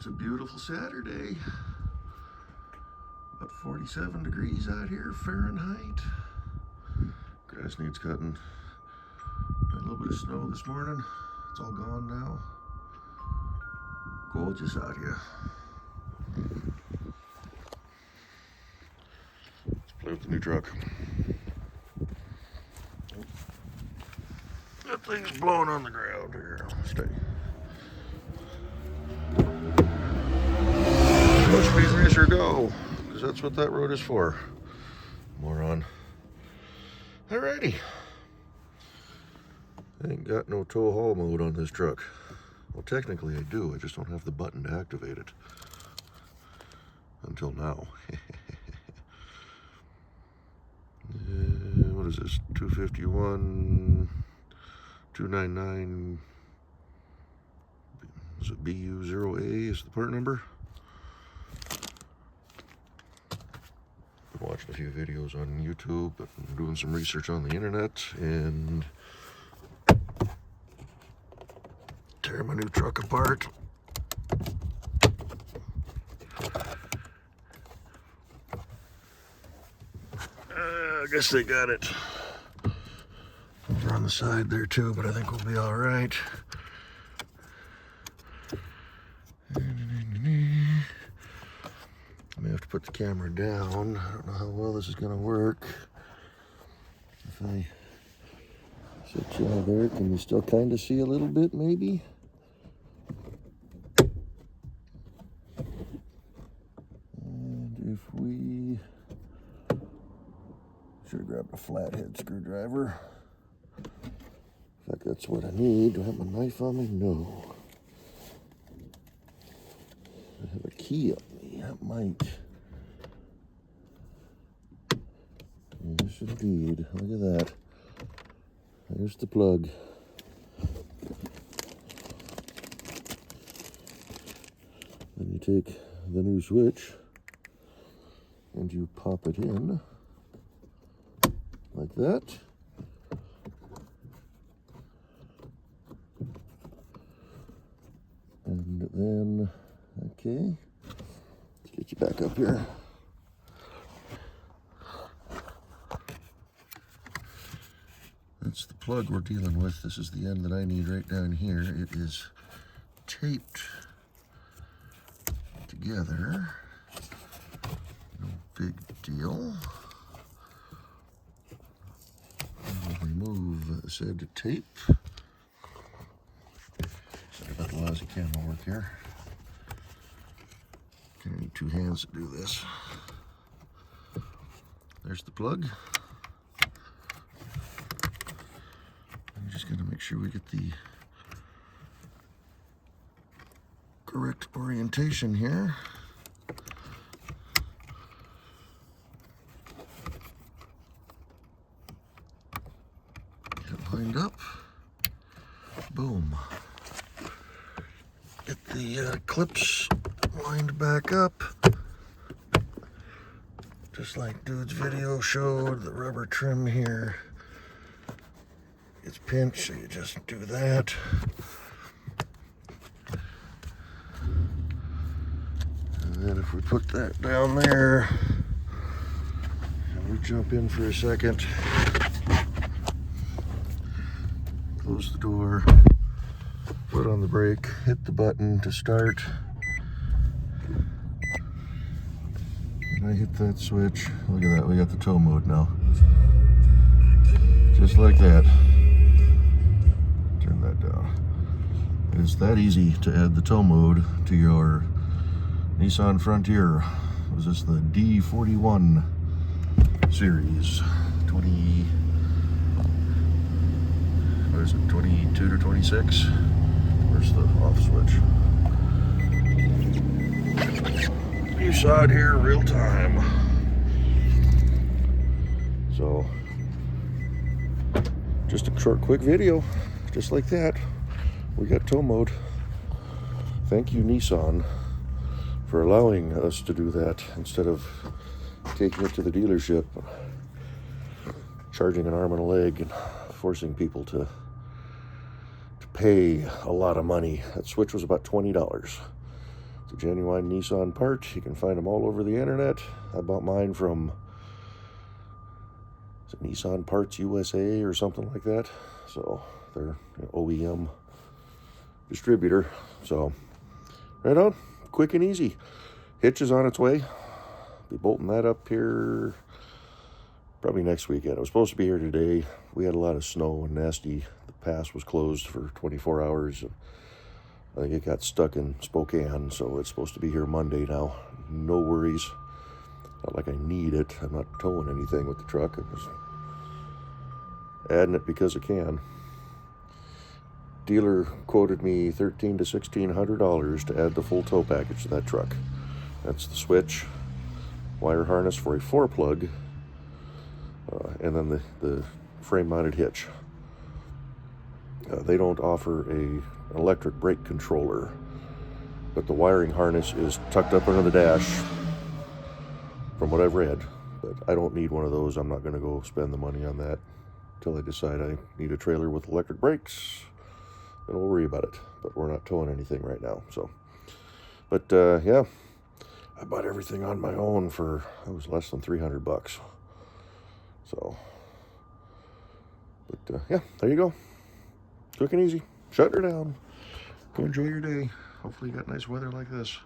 It's a beautiful Saturday. About 47 degrees out here, Fahrenheit. Grass needs cutting. Got a little bit of snow this morning. It's all gone now. Gorgeous out here. Let's play with the new truck. That thing's blowing on the ground here. Stay. Let Speed Racer go, because that's what that road is for. Moron. Alrighty. I ain't got no tow haul mode on this truck. Well, technically I do. I just don't have the button to activate it. Until now. What is this? 251, 299. Is it BU0A is the part number? Been watching a few videos on YouTube, but I'm doing some research on the internet, and tear my new truck apart. I guess they got it over on the side there too, but I think we'll be all right. I may have to put the camera down. I don't know how well this is going to work. If I sit you there, can you still kind of see a little bit maybe? And if we should have grabbed a flathead screwdriver. In fact, that's what I need. Do I have my knife on me? No. I have a key on me. That might. Yes, indeed. Look at that. There's the plug. Then you take the new switch and you pop it in like that. And then, okay, let's get you back up here. That's the plug we're dealing with. This is the end that I need right down here. It is taped together. No big deal. I'll remove said tape. Sorry about the lousy camera work here. Gonna need two hands to do this. There's the plug. I'm just gonna make sure we get the correct orientation here. Get it lined up. Boom. Get the clips lined back up. Just like dude's video showed, the rubber trim here gets pinched, so you just do that. And then if we put that down there, and we jump in for a second, close the door, foot on the brake, hit the button to start. And I hit that switch. Look at that, we got the tow mode now. Just like that. Turn that down. It's that easy to add the tow mode to your Nissan Frontier. Was this the D41 series? 20, what is it, 22 to 26? Where's the off switch? You saw it here real time. So, just a short, quick video, just like that. We got tow mode. Thank you, Nissan, for allowing us to do that instead of taking it to the dealership, charging an arm and a leg, and forcing people to pay a lot of money. That switch was about $20. It's a genuine Nissan part. You can find them all over the internet. I bought mine from, is it Nissan Parts USA or something like that? So they're an OEM distributor. So right on, quick and easy. Hitch is on its way. Be bolting that up here probably next weekend. It was supposed to be here today. We had a lot of snow and nasty. The pass was closed for 24 hours. And I think it got stuck in Spokane, so it's supposed to be here Monday now. No worries. Not like I need it. I'm not towing anything with the truck. I'm just adding it because I can. Dealer quoted me $1,300 to $1,600 to add the full tow package to that truck. That's the switch, wire harness for a 4-plug, and then the frame-mounted hitch. They don't offer an electric brake controller, but the wiring harness is tucked up under the dash, from what I've read. But I don't need one of those. I'm not going to go spend the money on that until I decide I need a trailer with electric brakes. Then we'll worry about it. But we're not towing anything right now. So, but yeah, I bought everything on my own for, it was less than $300. So, but yeah, there you go. Quick and easy. Shut her down. Go enjoy your day. Hopefully you got nice weather like this.